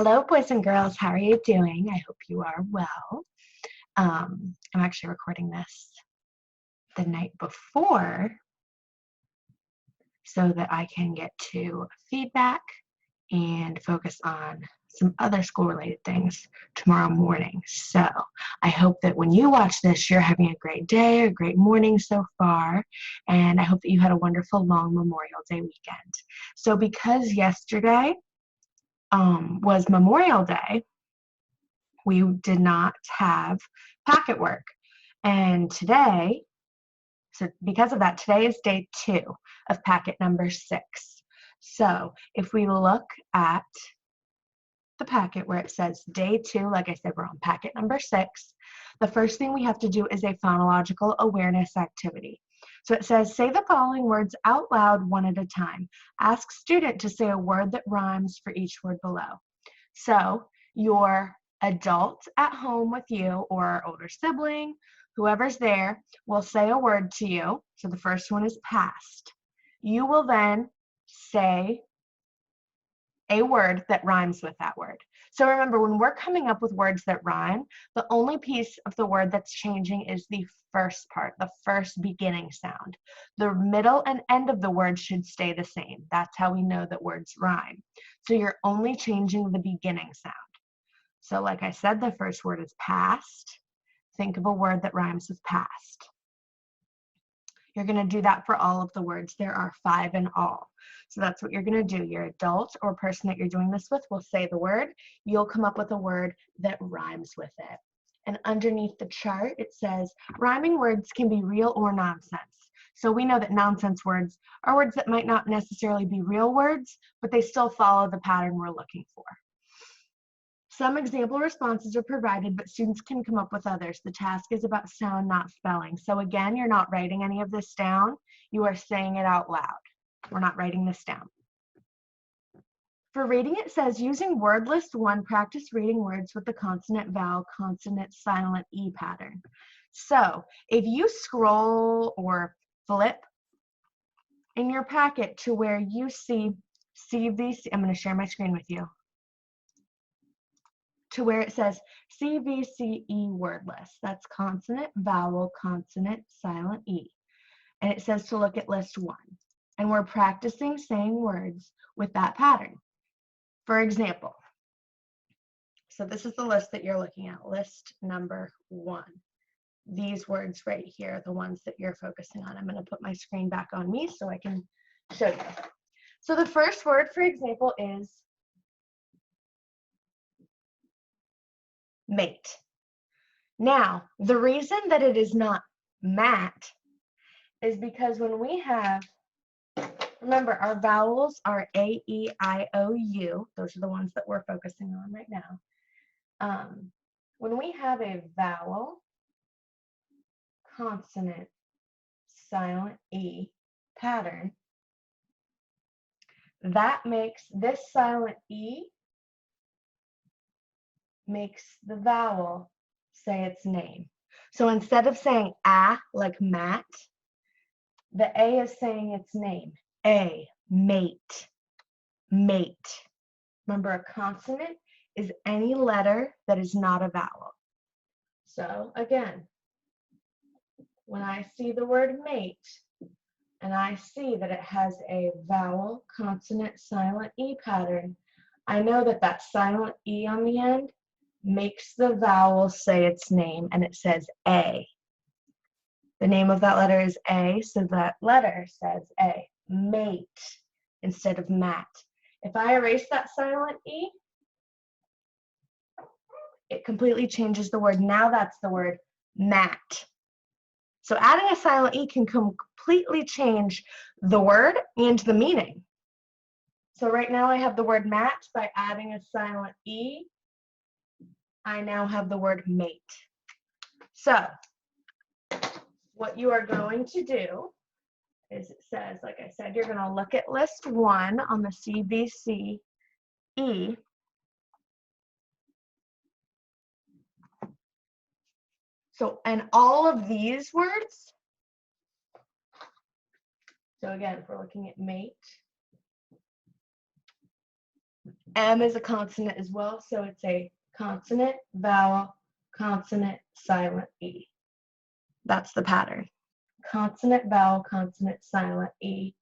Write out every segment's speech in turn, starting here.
Hello, boys and girls. How are you doing? I hope you are well. I'm actually recording this the night before so that I can get to feedback and focus on some other school-related things tomorrow morning. So I hope that when you watch this, you're having a great day, a great morning so far, and I hope that you had a wonderful long Memorial Day weekend. So because yesterday was Memorial Day, we did not have packet work. And today, so because of that, today is day 2 of packet number 6. So if we look at the packet where it says day 2, like I said, we're on packet number 6. The first thing we have to do is a phonological awareness activity. So it says, say the following words out loud one at a time. Ask student to say a word that rhymes for each word below. So your adult at home with you or older sibling, whoever's there, will say a word to you. So the first one is past. You will then say a word that rhymes with that word. So remember, when we're coming up with words that rhyme, the only piece of the word that's changing is the first part, the first beginning sound. The middle and end of the word should stay the same. That's how we know that words rhyme. So you're only changing the beginning sound. So like I said, the first word is past. Think of a word that rhymes with past. You're going to do that for all of the words. There are 5 in all. So that's what you're going to do. Your adult or person that you're doing this with will say the word. You'll come up with a word that rhymes with it. And underneath the chart, it says rhyming words can be real or nonsense. So we know that nonsense words are words that might not necessarily be real words, but they still follow the pattern we're looking for. Some example responses are provided, but students can come up with others. The task is about sound, not spelling. So again, you're not writing any of this down. You are saying it out loud. We're not writing this down. For reading, it says, using word list 1, practice reading words with the consonant, vowel, consonant, silent E pattern. So if you scroll or flip in your packet to where you see CVC, I'm going to share my screen with you, to where it says CVCE word list. That's consonant, vowel, consonant, silent E. And it says to look at list 1. And we're practicing saying words with that pattern. For example, so this is the list that you're looking at, list number 1. These words right here are the ones that you're focusing on. I'm going to put my screen back on me so I can show you. So the first word, for example, is mate. Now, the reason that it is not mat is because when we have, remember, our vowels are A, E, I, O, U. Those are the ones that we're focusing on right now. When we have a vowel, consonant, silent E pattern, that makes this silent E makes the vowel say its name. So instead of saying a like mat, the A is saying its name. A, mate, mate. Remember, a consonant is any letter that is not a vowel. So again, when I see the word mate, and I see that it has a vowel, consonant, silent E pattern, I know that that silent E on the end makes the vowel say its name, and it says A. The name of that letter is A, so that letter says A, mate, instead of mat. If I erase that silent E, it completely changes the word. Now that's the word mat. So adding a silent E can completely change the word and the meaning. So right now I have the word mat. By adding a silent E, I now have the word mate. So what you are going to do is, it says, like I said, you're going to look at list 1 on the CVCE. So, and all of these words, so again, if we're looking at mate, M is a consonant as well, so it's a consonant, vowel, consonant, silent E. That's the pattern. Consonant, vowel, consonant, silent E.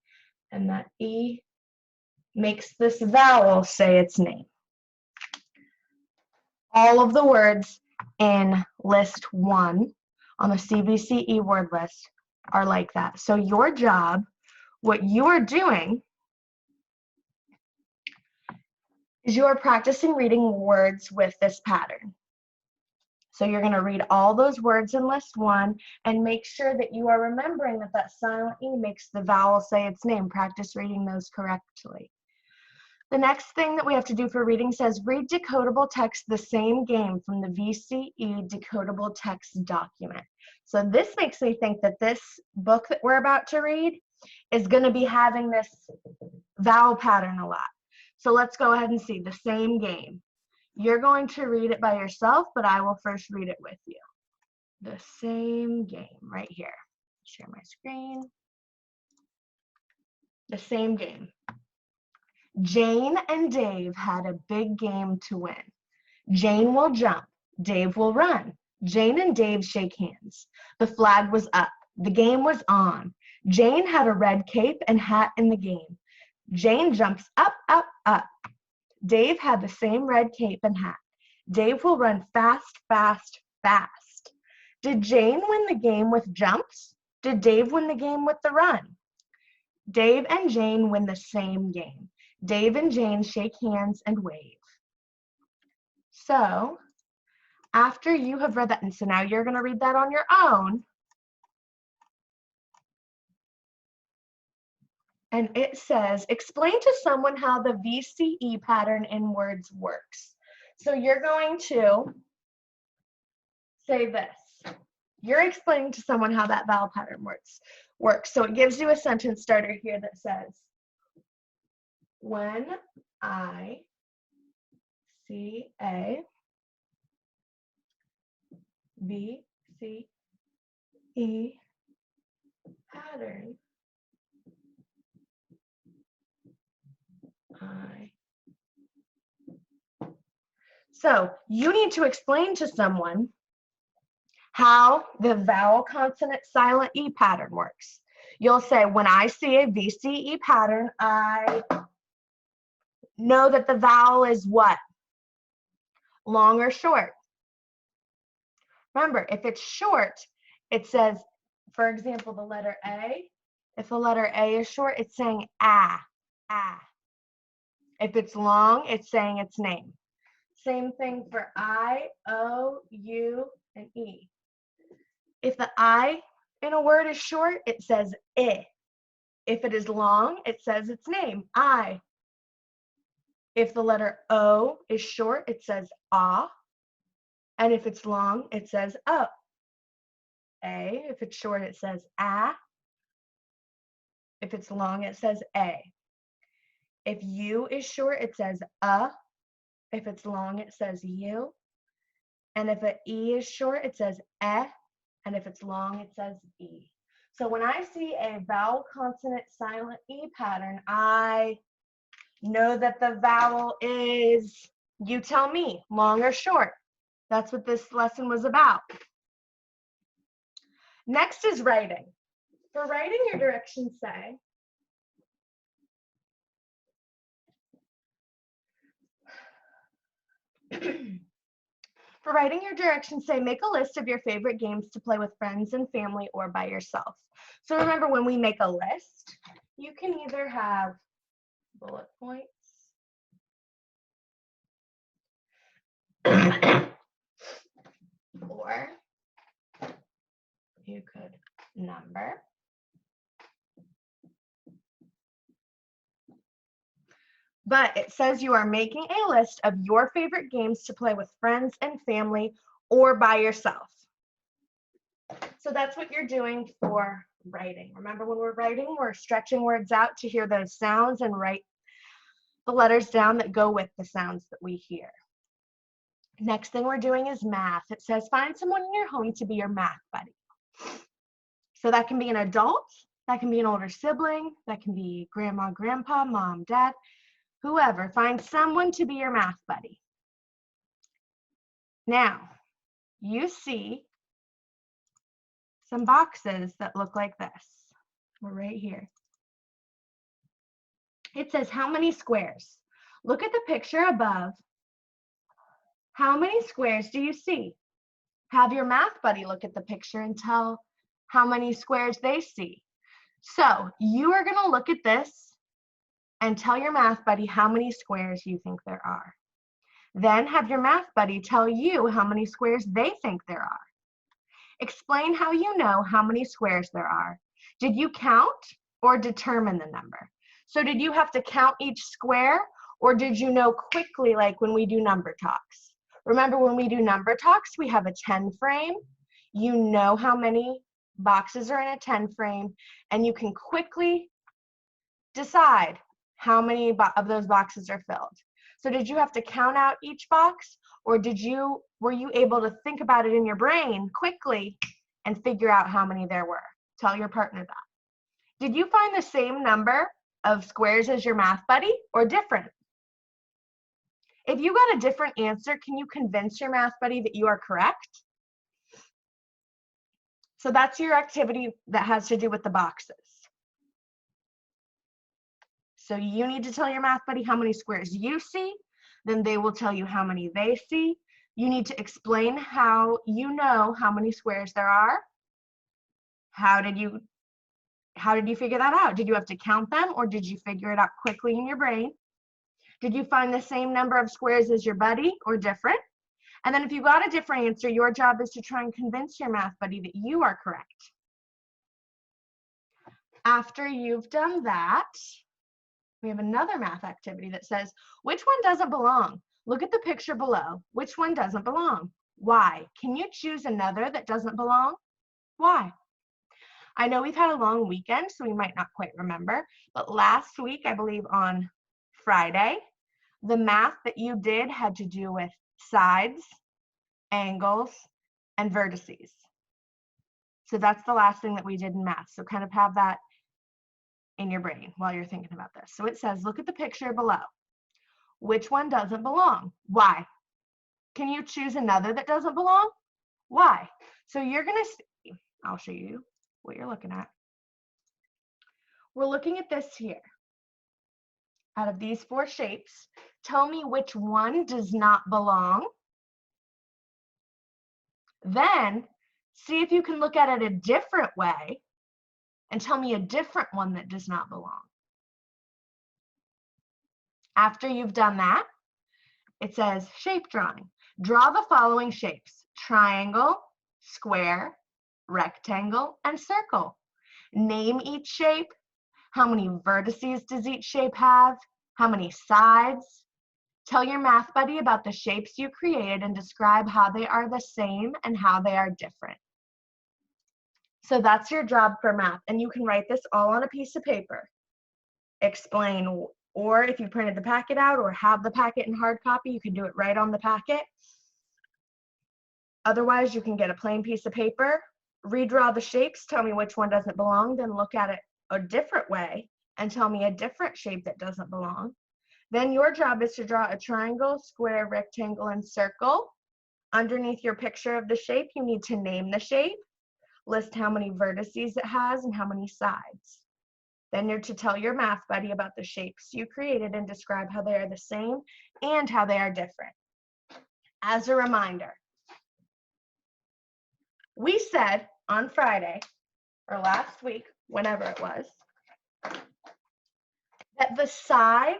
And that E makes this vowel say its name. All of the words in list 1 on the CVCE word list are like that. So your job, what you are doing, is you are practicing reading words with this pattern. So you're going to read all those words in list 1 and make sure that you are remembering that that silent E makes the vowel say its name. Practice reading those correctly. The next thing that we have to do for reading says, read decodable text the same game from the VCE decodable text document. So this makes me think that this book that we're about to read is going to be having this vowel pattern a lot. So let's go ahead and see the same game. You're going to read it by yourself, but I will first read it with you. The same game right here. Share my screen. The same game. Jane and Dave had a big game to win. Jane will jump. Dave will run. Jane and Dave shake hands. The flag was up. The game was on. Jane had a red cape and hat in the game. Jane jumps up, up, up. Dave had the same red cape and hat. Dave will run fast, fast, fast. Did Jane win the game with jumps? Did Dave win the game with the run? Dave and Jane win the same game. Dave and Jane shake hands and wave. So after you have read that, and so now you're going to read that on your own. And it says, explain to someone how the VCE pattern in words works. So you're going to say this. You're explaining to someone how that vowel pattern works. So it gives you a sentence starter here that says, when I see a VCE pattern, So you need to explain to someone how the vowel consonant silent E pattern works. You'll say, when I see a VCE pattern, I know that the vowel is what? Long or short? Remember, if it's short, it says, for example, the letter A. If the letter A is short, it's saying ah, ah. If it's long, it's saying its name. Same thing for I, O, U, and E. If the I in a word is short, it says I. If it is long, it says its name, I. If the letter O is short, it says ah. And if it's long, it says O. A, if it's short, it says ah. If it's long, it says A. If U is short, it says If it's long, it says U. And if an E is short, it says eh. And if it's long, it says E. So when I see a vowel consonant silent E pattern, I know that the vowel is, you tell me, long or short. That's what this lesson was about. Next is writing. For writing, your directions say, For writing, your directions say, make a list of your favorite games to play with friends and family or by yourself. So remember, when we make a list, you can either have bullet points or you could number. But it says you are making a list of your favorite games to play with friends and family or by yourself. So that's what you're doing for writing. Remember, when we're writing, we're stretching words out to hear those sounds and write the letters down that go with the sounds that we hear. Next thing we're doing is math. It says find someone in your home to be your math buddy. So that can be an adult, that can be an older sibling, that can be grandma, grandpa, mom, dad. whoever, find someone to be your math buddy. Now, you see some boxes that look like this. We're right here. It says, how many squares? Look at the picture above. How many squares do you see? Have your math buddy look at the picture and tell how many squares they see. So you are going to look at this and tell your math buddy how many squares you think there are. Then have your math buddy tell you how many squares they think there are. Explain how you know how many squares there are. Did you count or determine the number? So did you have to count each square, or did you know quickly, like when we do number talks? Remember, when we do number talks, we have a 10 frame. You know how many boxes are in a 10 frame, and you can quickly decide how many of those boxes are filled. So did you have to count out each box, or were you able to think about it in your brain quickly and figure out how many there were? Tell your partner that. Did you find the same number of squares as your math buddy, or different? If you got a different answer, can you convince your math buddy that you are correct? So that's your activity that has to do with the boxes. So you need to tell your math buddy how many squares you see, then they will tell you how many they see. You need to explain how you know how many squares there are. How did you figure that out? Did you have to count them, or did you figure it out quickly in your brain? Did you find the same number of squares as your buddy, or different? And then if you got a different answer, your job is to try and convince your math buddy that you are correct. After you've done that, we have another math activity that says, which one doesn't belong? Look at the picture below. Which one doesn't belong? Why? Can you choose another that doesn't belong? Why? I know we've had a long weekend, so we might not quite remember, but last week, I believe on Friday, the math that you did had to do with sides, angles, and vertices. So that's the last thing that we did in math. So kind of have that in your brain while you're thinking about this. So it says, look at the picture below. Which one doesn't belong? Why? Can you choose another that doesn't belong? Why? So you're going to see, I'll show you what you're looking at. We're looking at this here. Out of these 4 shapes, tell me which one does not belong. Then see if you can look at it a different way and tell me a different one that does not belong. After you've done that, it says shape drawing. Draw the following shapes: triangle, square, rectangle, and circle. Name each shape. How many vertices does each shape have? How many sides? Tell your math buddy about the shapes you created and describe how they are the same and how they are different. So that's your job for math, and you can write this all on a piece of paper. Explain, or if you printed the packet out or have the packet in hard copy, you can do it right on the packet. Otherwise, you can get a plain piece of paper, redraw the shapes, tell me which one doesn't belong, then look at it a different way and tell me a different shape that doesn't belong. Then your job is to draw a triangle, square, rectangle, and circle. Underneath your picture of the shape, you need to name the shape, list how many vertices it has and how many sides. Then you're to tell your math buddy about the shapes you created and describe how they are the same and how they are different. As a reminder, we said on Friday, or last week, whenever it was, that the sides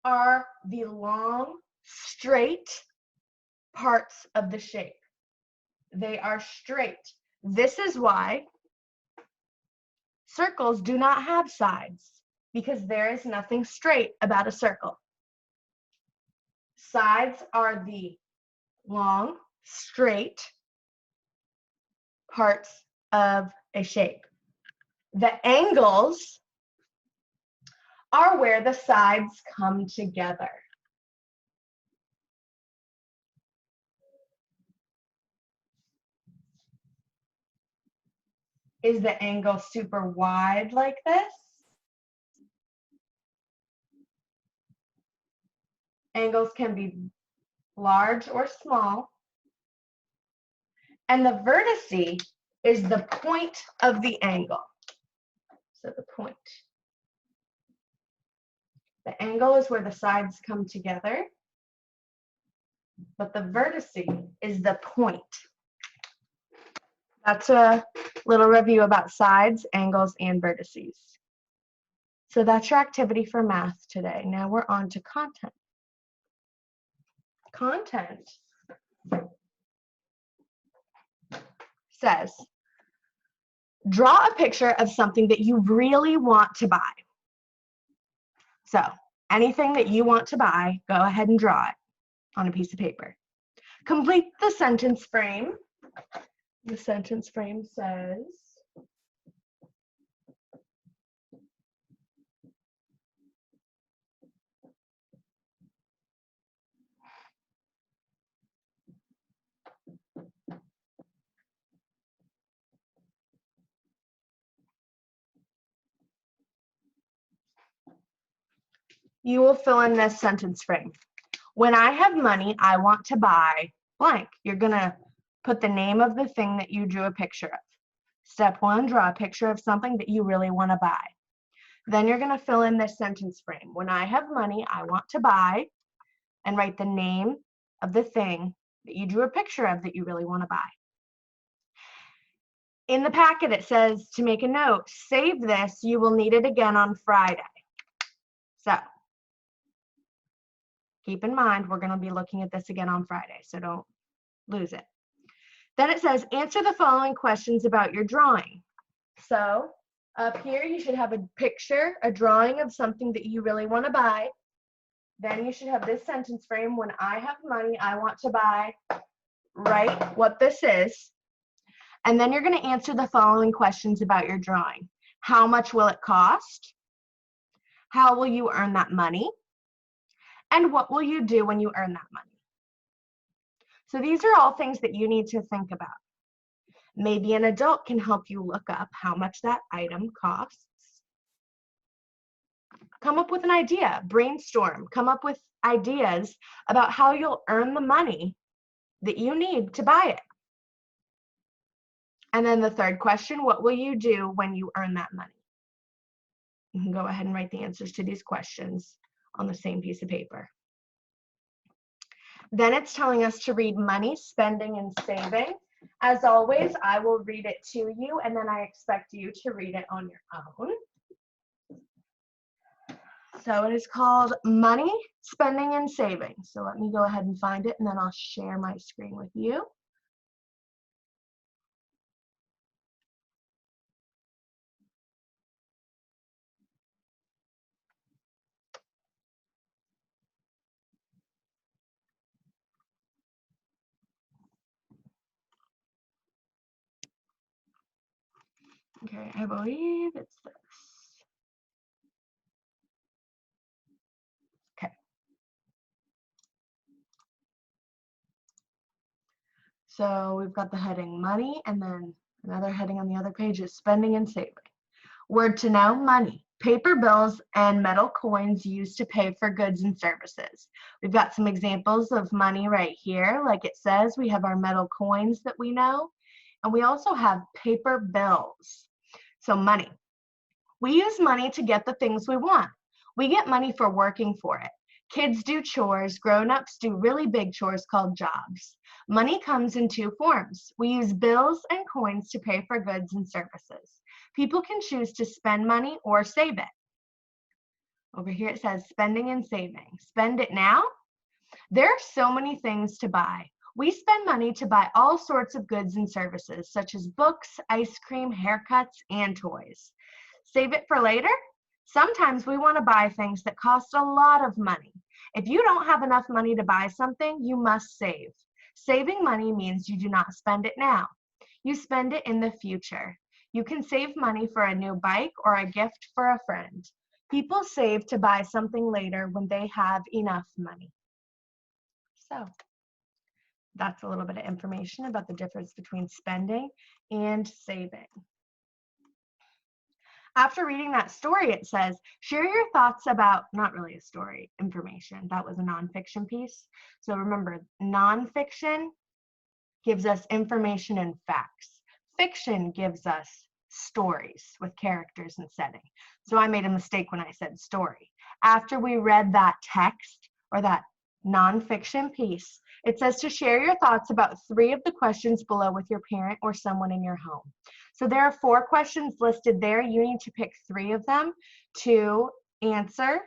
are the long, straight parts of the shape. They are straight. This is why circles do not have sides, because there is nothing straight about a circle. Sides are the long, straight parts of a shape. The angles are where the sides come together. Is the angle super wide like this? Angles can be large or small. And the vertice is the point of the angle. So the point. The angle is where the sides come together, but the vertice is the point. That's a little review about sides, angles, and vertices. So that's your activity for math today. Now we're on to content. Content says, draw a picture of something that you really want to buy. So anything that you want to buy, go ahead and draw it on a piece of paper. Complete the sentence frame. The sentence frame says, you will fill in this sentence frame. When I have money, I want to buy blank. You're going to put the name of the thing that you drew a picture of. Step 1, draw a picture of something that you really want to buy. Then you're going to fill in this sentence frame. When I have money, I want to buy, and write the name of the thing that you drew a picture of that you really want to buy. In the packet, it says to make a note, save this, you will need it again on Friday. So keep in mind, we're going to be looking at this again on Friday, so don't lose it. Then it says, answer the following questions about your drawing. So up here, you should have a picture, a drawing of something that you really want to buy. Then you should have this sentence frame, when I have money, I want to buy, write what this is. And then you're going to answer the following questions about your drawing. How much will it cost? How will you earn that money? And what will you do when you earn that money? So these are all things that you need to think about. Maybe an adult can help you look up how much that item costs. Come up with an idea, brainstorm, come up with ideas about how you'll earn the money that you need to buy it. And then the third question, what will you do when you earn that money? You can go ahead and write the answers to these questions on the same piece of paper. Then it's telling us to read money, spending, and saving. As always, I will read it to you, and then I expect you to read it on your own. So it is called Money, Spending, and Saving. So let me go ahead and find it, and then I'll share my screen with you. Okay, I believe it's this. Okay. So we've got the heading Money, and then another heading on the other page is Spending and Saving. Word to know, money, paper bills, and metal coins used to pay for goods and services. We've got some examples of money right here. Like it says, we have our metal coins that we know, and we also have paper bills. So money. We use money to get the things we want. We get money for working for it. Kids do chores, grown-ups do really big chores called jobs. Money comes in two forms. We use bills and coins to pay for goods and services. People can choose to spend money or save it. Over here it says spending and saving. Spend it now. There are so many things to buy. We spend money to buy all sorts of goods and services, such as books, ice cream, haircuts, and toys. Save it for later? Sometimes we want to buy things that cost a lot of money. If you don't have enough money to buy something, you must save. Saving money means you do not spend it now. You spend it in the future. You can save money for a new bike or a gift for a friend. People save to buy something later when they have enough money. So that's a little bit of information about the difference between spending and saving. After reading that story, it says, share your thoughts about, not really a story, information. That was a nonfiction piece. So remember, nonfiction gives us information and facts. Fiction gives us stories with characters and setting. So I made a mistake when I said story. After we read that text or that nonfiction piece, it says to share your thoughts about 3 of the questions below with your parent or someone in your home. So there are 4 questions listed there. You need to pick 3 of them to answer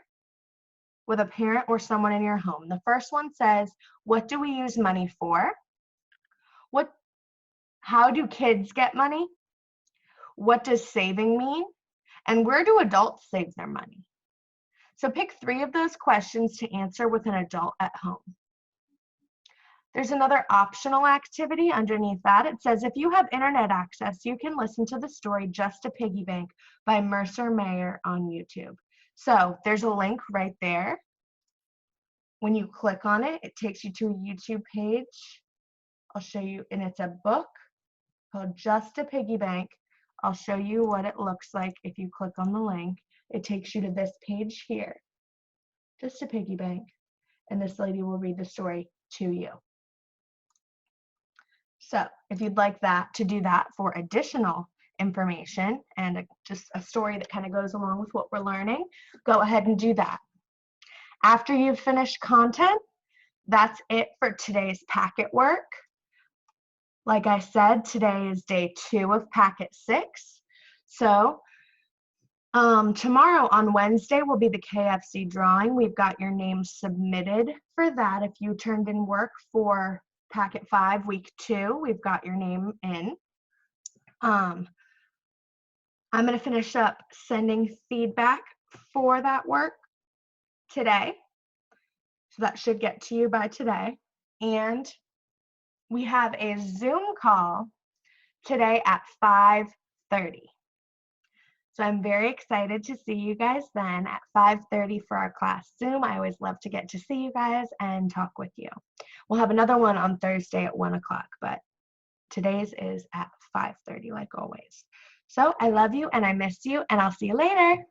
with a parent or someone in your home. The first one says, what do we use money for? How do kids get money? What does saving mean? And where do adults save their money? So pick 3 of those questions to answer with an adult at home. There's another optional activity underneath that. It says, if you have internet access, you can listen to the story Just a Piggy Bank by Mercer Mayer on YouTube. So there's a link right there. When you click on it, it takes you to a YouTube page. I'll show you, and it's a book called Just a Piggy Bank. I'll show you what it looks like if you click on the link. It takes you to this page here, Just a Piggy Bank, and this lady will read the story to you. So if you'd like to do that for additional information and just a story that kind of goes along with what we're learning, go ahead and do that. After you've finished content, that's it for today's packet work. Like I said, today is day 2 of packet 6. So tomorrow on Wednesday will be the KFC drawing. We've got your name submitted for that. If you turned in work for packet 5, week 2, we've got your name in. I'm going to finish up sending feedback for that work today. So that should get to you by today. And we have a Zoom call today at 5:30. So I'm very excited to see you guys then at 5:30 for our class Zoom. I always love to get to see you guys and talk with you. We'll have another one on Thursday at 1 o'clock, but today's is at 5:30 like always. So I love you and I miss you, and I'll see you later.